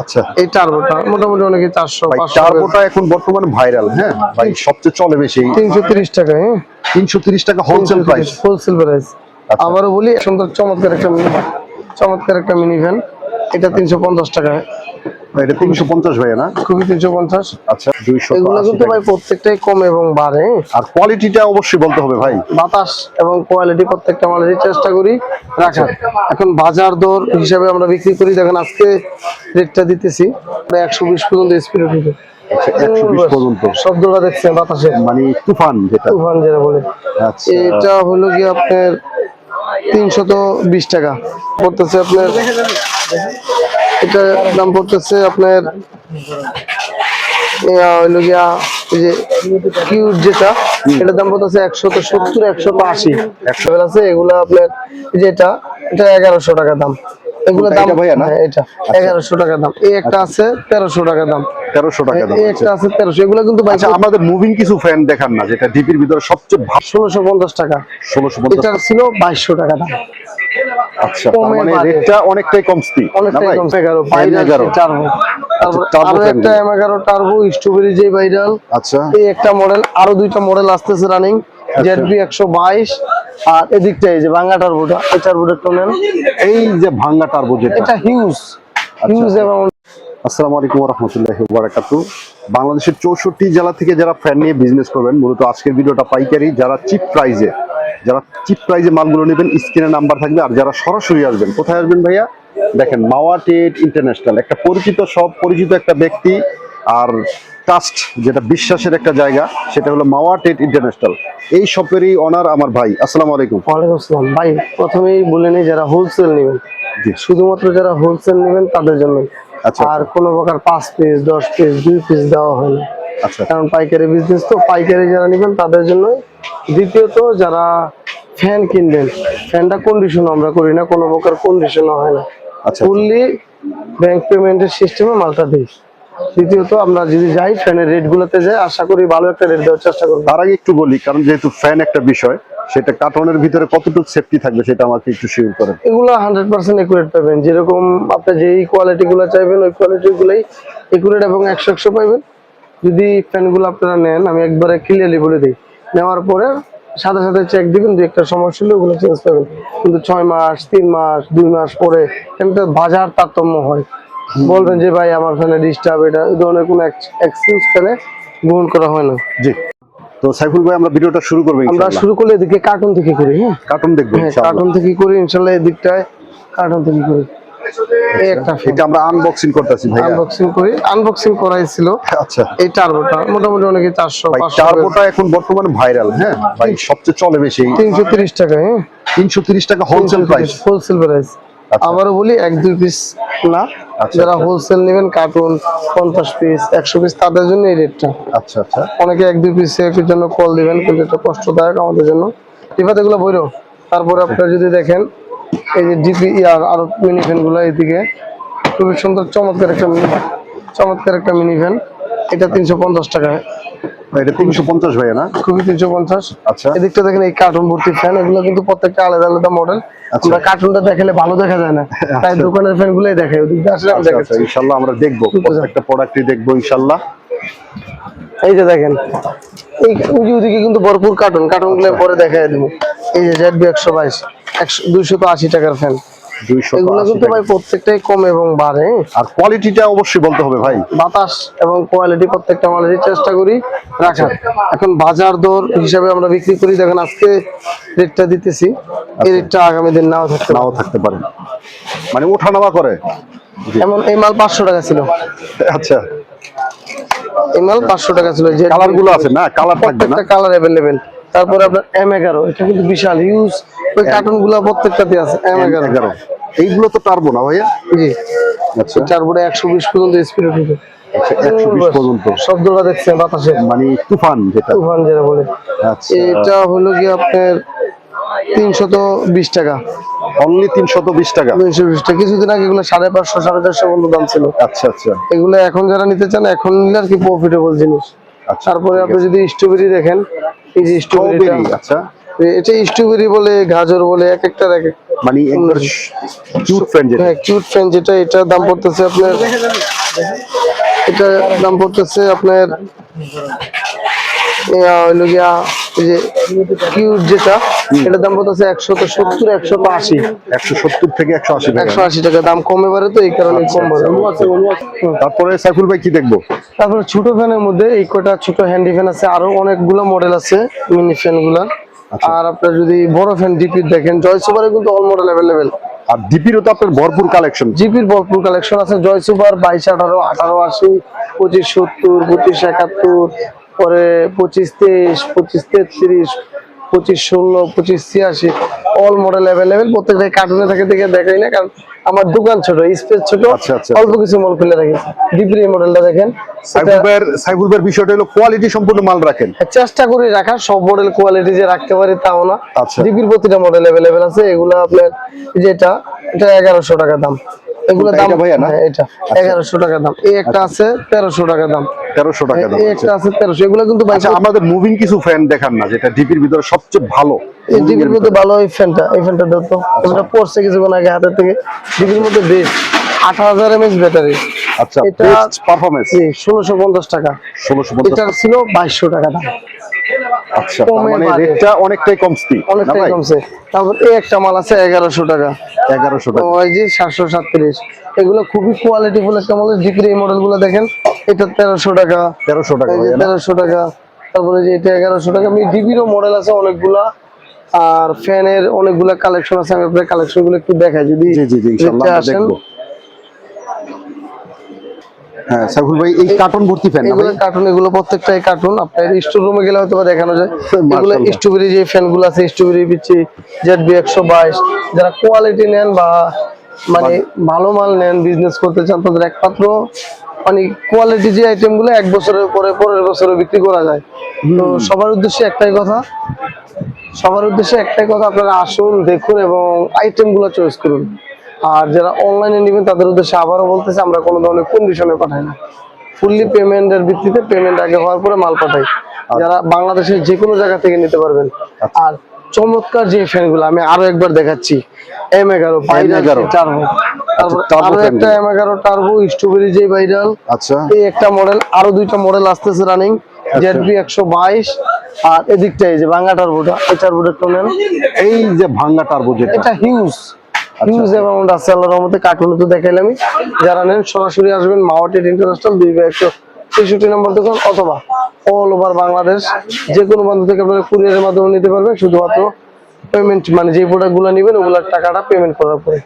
আচ্ছা, এই টার্বোটা মোটামুটি অনেকে 400 ভাই 500 টার্বোটা এখন বর্তমানে ভাইরাল। হ্যাঁ ভাই, সবচেয়ে চলে বেশি 330 টাকা। হ্যাঁ, 330 টাকা হোলসেল প্রাইস। Wholesale price. আবারও বলি, সুন্দর চমৎকার একটা মিনি ভ্যান, এটা 350 টাকা। এটা 350 ভাই না? খুবই 350। আচ্ছা, 280 এগুলো কিন্তু ভাই প্রত্যেকটাই কম এবং বাড়ে। আর কোয়ালিটিটা অবশ্যই বলতে হবে ভাই। বাতাস এবং কোয়ালিটি প্রত্যেকটা মালেরই চেষ্টা করি রাখার। এখন বাজার দর হিসাবে আমরা বিক্রি করি, দেখেন আজকে রেটটা দিতেছি 120 পর্যন্ত স্পিড উঠে। আচ্ছা, 120 পর্যন্ত শব্দটা দেখছেন বাতাসে, মানে তুফান যেটা বলে। আচ্ছা, এটা হলো কি আপনার 320 টাকা পড়তেছে আপনার। এটা দাম পড়তেছে আপনার হইলো গিয়া এই যে কিউট যেটা, এটার দাম পড়তেছে 170 180 আছে। এগুলো আপনার যেটা, এটা 1100 টাকা দাম। এগুলো দাম ভাইয়া না? এটা 1100 টাকা দাম। এই একটা আছে 1300 টাকা দাম। 1300 টাকা দাম। এই একটা আছে 1300। এগুলো কিন্তু ভাই আচ্ছা, আমাদের মুভিং কিছু ফ্যান দেখান না, যেটা ডিপির ভিতরে সবচেয়ে ভালো। 1650 টাকা। 1650। এটা ছিল 2200 টাকা দাম। আচ্ছা, তার মানে রেটটা অনেকটাই কমতি। অনেকটাই কম। 11 টার্বো। তারপর আরো একটা M11 টার্বো স্ট্রবেরি যে ভাইরাল। আচ্ছা, এই একটা মডেল, আরো দুইটা মডেল আসতেছে রানিং, ZB 122। আর এদিকটা এই যে ভাঙা টার্বোটা, এই টার্বোটা একটু নেন। এই যে ভাঙা টার্বো যেটা, এটা হিউজ অ্যামাউন্ট। আসসালামু আলাইকুম ওয়া রাহমাতুল্লাহি ওয়া বারাকাতুহু। বাংলাদেশের 64 জেলা থেকে যারা ফ্যান নিয়ে বিজনেস করবেন, মূলত আজকের ভিডিওটা পাইকারি, যারা চিপ প্রাইজে মালগুলো নেবেন, স্ক্রিনে নাম্বার থাকবে। আর যারা সরাসরি আসবেন, কোথায় আসবেন ভাইয়া? দেখেন, মাওয়া ট্রেড ইন্টারন্যাশনাল, একটা পরিচিত একটা ব্যক্তি আর ট্রাস্ট, যেটা বিশ্বাসের একটা জায়গা, সেটা হলো মাওয়া ট্রেড ইন্টারন্যাশনাল। এই শপেরই অনার আমার ভাই। আসসালামু আলাইকুম। ওয়ালাইকুম আসসালাম। ভাই প্রথমেই বলে নিই, যারা হোলসেল নেবেন, শুধুমাত্র যারা হোলসেল নেবেন তাদের জন্য। আচ্ছা, আর কোনো প্রকার 5 পিস 10 পিস 2 পিস দেওয়া হয় না। আচ্ছা, কারণ পাইকারি বিজনেস, তো পাইকারি যারা নেবেন তাদের জন্য। দ্বিতীয়ত, যারা ফ্যান কিনবেন, ফ্যানটা কন্ডিশন আমরা করি না, কোনো প্রকার কন্ডিশন হয় না, আচ্ছা, ফুললি ব্যাংক পেমেন্টের সিস্টেমে মালটা দিই। দ্বিতীয়ত, আমরা যদি যাই ফ্যানের রেট গুলোতে যাই, আশা করি ভালো একটা রেট দেওয়ার চেষ্টা করবো। তার আগে একটু বলি, কারণ যেহেতু ফ্যান একটা বিষয়, সেটা কার্টনের ভিতরে কতটুকু সেফটি থাকবে সেটা আমাকে একটু শেয়ার করেন। এগুলো 100% একুরেট পাবেন। যেরকম আপনি যেই কোয়ালিটি গুলো চাইবেন, ওই কোয়ালিটি গুলোই একুরেট এবং 100 পাবেন। যদি ফ্যান গুলো আপনারা নেন, আমি একবারে ক্লিয়ারলি বলে দিই, নেওয়ার পরে সাথে সাথে চেক দিবেন, যে একটা সমস্যা হলে ওগুলো চেঞ্জ পাবেন। কিন্তু 6 মাস 3 মাস 2 মাস পরে একটা বাজার তারতম্য হয়, বলবেন যে ভাই আমার ফ্যানে ডিস্টার্ব, এটা এই ধরনের কোনো এক্সকিউজ ফ্যানে গ্রহণ করা হয় না। জি, তো সাইফুল ভাই, আমরা ভিডিওটা শুরু করব আমরা ইনশাআল্লাহ। শুরু করলে এদিকে কার্টুন থেকে করি। হ্যাঁ, কার্টুন দেখবো ইনশাআল্লাহ। কার্টুন থেকে করি ইনশাআল্লাহ। এদিকটায় কার্টুন থেকে করি। এই একটা এটা আমরা আনবক্সিং করতেছি ভাই। আনবক্সিং করাইছিল। আচ্ছা, এই টার্বোটা মোটামুটি অনেকে 400 ভাই 500। টার্বোটা এখন বর্তমানে ভাইরাল। হ্যাঁ ভাই, সবচেয়ে চলে বেশি 330 টাকা। হ্যাঁ, 330 টাকা হোলসেল প্রাইস। Wholesale price. আবারও বলি, 1-2 পিস না, আচ্ছা, যারা হোলসেল নেবেন, কার্টুন 50 পিস 100 পিস, তাদের জন্য এই রেটটা। আচ্ছা, আচ্ছা, অনেকে 1-2 পিসের জন্য কল দিবেন, কিন্তু এটা কষ্টদায়ক আমাদের জন্য। এবার এগুলো বইরো। তারপরে আপনারা যদি দেখেন, এই যে ডিপি আরো মিনি ভ্যান গুলো, এইদিকে খুবই সুন্দর চমৎকার একটা মিনি ভ্যান, এটা 350 টাকা। এটা 350 ভাই না? খুবই 350। আচ্ছা, এদিকটা দেখেন, এই কার্টুন ভর্তি ফ্যান, এগুলো কিন্তু প্রত্যেকটা আলাদা আলাদা মডেল। আমরা কার্টুনটা দেখালে ভালো দেখা যায় না, তাই দোকানের ফ্যান গুলোই দেখাই। ওদিকে আসলে আমি দেখাচ্ছি ইনশাআল্লাহ, আমরা দেখবো প্রত্যেকটা প্রোডাক্টই দেখবো ইনশাআল্লাহ। এই যে দেখেন, এই ওদিকে কিন্তু ভরপুর কার্টুন গুলো পরে দেখাই দেবো। এই যে ZB 122 280 টাকার ফ্যান। এগুলো কিন্তু ভাই প্রত্যেকটাই কম এবং বাড়ে। আর কোয়ালিটিটা অবশ্যই বলতে হবে ভাই। বাতাস এবং কোয়ালিটি প্রত্যেকটা মালেরই চেষ্টা করি রাখার। এখন বাজার দর হিসাবে আমরা বিক্রি করি, দেখেন আজকে রেটটা দিতেছি, এই রেটটা আগামী দিন নাও থাকতে পারে, মানে ওঠানামা করে। এমন এই মাল 500 টাকা ছিল। আচ্ছা, এই মাল 500 টাকা ছিল। যে কালার গুলো আছে না, কালার থাকবে না, কালার अवेलेबल। তারপরে আপনার M11, এটা কিন্তু বিশাল হিউজ, ওই কার্টুন গুলো প্রত্যেকটাতে আছে। M11 এইগুলো তো টার্বো না ভাইয়া? জি, আচ্ছা, টার্বোটা 120 পর্যন্ত স্পিড উঠে। 120 পর্যন্ত। শব্দটা দেখছেন বাতাসে, মানে তুফান যেটা বলে। আচ্ছা, এটা হলো কি আপনার 320 টাকা। অনলি 320 টাকা। 320 টাকা। কিছুদিন আগে এগুলো 550 450 পর্যন্ত দাম ছিল। আচ্ছা, আচ্ছা, এগুলো এখন যারা নিতে চান, এখন নিলে আর কি প্রফিটেবল জিনিস। আচ্ছা, তারপরে আপনি যদি স্ট্রবেরি দেখেন, এই যে স্ট্রবেরি, আচ্ছা, এটা স্ট্রবেরি বলে, গাজর বলে, এক একটার এক এক। মানে একবার কিউট ফ্যান যেটা। হ্যাঁ কিউট ফ্যান যেটা, এটার দাম পড়তেছে আপনার, এটা দাম পড়তেছে আপনার হইলো গিয়া এই যে কিউট যেটা, এটার দাম পড়তেছে 170, 180। 170 থেকে 180 টাকা। 180 টাকা দাম কমে বাড়ে, তো এই কারণে কম বাড়ে। তারপরে সাইফুল ভাই কি দেখবো? তারপরে ছোট ফ্যানের মধ্যে এই কটা ছোট হ্যান্ডি ফ্যান আছে, আরো অনেকগুলো মডেল আছে মিনি ফ্যান গুলা। আর আপনার যদি বড় ফ্যান ডিপি দেখেন, জয় সুপারে কিন্তু অল মডেল অ্যাভেলেবেল। আর ডিপিরও তো আপনার ভরপুর কালেকশন। জিপির ভরপুর কালেকশন আছে। জয় সুপার 22, 18, 1880, 25, 70, 25, 71, পরে 25, 23, 25, 33, 25, 16, 25, 86 অল মডেল অ্যাভেলেবেল। প্রত্যেকটা কার্টুনে থাকে দেখে দেখাই না, কারণ আমার দোকান ছোট, স্পেস ছোট, আচ্ছা, আচ্ছা। অল্প কিছু মাল খুলে রাখি। ডিপির এই মডেলটা দেখেন, সাইফুল ভাইয়ের বিষয়টা হলো কোয়ালিটি সম্পূর্ণ মাল রাখেন। চেষ্টা করি রাখার, সব মডেল কোয়ালিটি যে রাখতে পারি তাও না। আচ্ছা। ডিপির প্রতিটা মডেল অ্যাভেলেবেল আছে। এগুলো আপনার যেটা, এটা 1100 টাকা দাম। এগুলো দাম এটা ভাইয়া না? হ্যাঁ, এটা 1100 টাকা দাম। এই একটা আছে 1300 টাকা দাম। 1300 টাকা দাম। এই একটা আছে 1300। এগুলো কিন্তু আচ্ছা, আমাদের মুভিং কিছু ফ্যান দেখান না, যেটা ডিপির ভিতরে সবচেয়ে ভালো। এই ডিপির মধ্যে ভালো এই ফ্যানটা, এই ফ্যানটা দাও তো। এটা পড়ছে কিছুক্ষণ আগে হাতের থেকে। ডিপির মধ্যে বেস্ট 8000 mAh ব্যাটারি। আচ্ছা, এটা বেস্ট পারফরম্যান্স। 1650 টাকা। 1650। এটা ছিল 2200 টাকা দাম। আচ্ছা, তার মানে রেটটা অনেকটাই কমছে না অনেকটাই ভাই? কমছে। তারপর এই একটা মাল আছে 1100 টাকা। 1100 টাকা। ওই যে 737, এগুলো খুবই কোয়ালিটি ফুল একটা মাল। ডিপির এই মডেল গুলো দেখেন, এটা 1300 টাকা। 1300 টাকা এই যে ভাইয়া না? 1300 টাকা। তারপরে যে এটা 1100 টাকা। ডিপিরও মডেল আছে অনেকগুলা, আর ফ্যানের অনেকগুলা কালেকশন আছে। আমি আপনার কালেকশন গুলো একটু দেখাই যদি জি জি জি, ইনশাআল্লাহ আমরা দেখবো। হ্যাঁ সাইফুল ভাই, এই কার্টুন ভর্তি ফ্যান না এগুলো ভাই? কার্টুন, এগুলো প্রত্যেকটাই কার্টুন। আপনার স্টোর রুমে গেলে হয়তো বা দেখানো যায়। এগুলো মাশাআল্লাহ। স্ট্রবেরি যে ফ্যান গুলো আছে, স্ট্রবেরি পিচ্ছি ZB 122, যারা কোয়ালিটি নেন বা মানে ভালো মাল নেন, বিজনেস করতে চান, তাদের একমাত্র মানে কোয়ালিটি যে আইটেম গুলো 1 বছরের পরে পরের বছরে বিক্রি করা যায়। তো সবার উদ্দেশ্যে একটাই কথা, আপনারা আসুন, দেখুন এবং আইটেম গুলো চয়েস করুন। আর যারা অনলাইনে নেবেন তাদের উদ্দেশ্যে আবারও বলতেছি, আমরা কোনো ধরনের কন্ডিশনে পাঠাই না। ফুললি পেমেন্টের ভিত্তিতে, পেমেন্ট আগে হওয়ার পরে মাল পাঠাই। যারা বাংলাদেশের যে কোনো জায়গা থেকে নিতে পারবেন। আর চমৎকার যে ফ্যানগুলো আমি আরো একবার দেখাচ্ছি, M11 টার্বো। আরো একটা M11 টার্বো স্ট্রবেরি যে ভাইরাল। আচ্ছা, এই একটা মডেল, আরো দুইটা মডেল আসতেছে রানিং, ZB 122। আর এদিকটা এই যে ভাঙা টার্বোটা, এই টার্বোটা একটু নেন। এই যে ভাঙ্গা টার্বো যেটা, এটা হিউজ অ্যামাউন্ট আছে আল্লাহর রহমতে। কার্টুনে তো দেখাইলামই। যারা নেন সরাসরি আসবেন মাওয়াটেড ইন্টারন্যাশনাল 2/163 নম্বর দোকান, অথবা অল ওভার বাংলাদেশ যে কোনো প্রান্ত থেকে আপনারা কুরিয়ারের মাধ্যমে নিতে পারবেন। শুধুমাত্র পেমেন্ট মানে যে প্রোডাক্টগুলো নেবেন ওগুলোর টাকাটা পেমেন্ট করার পরে।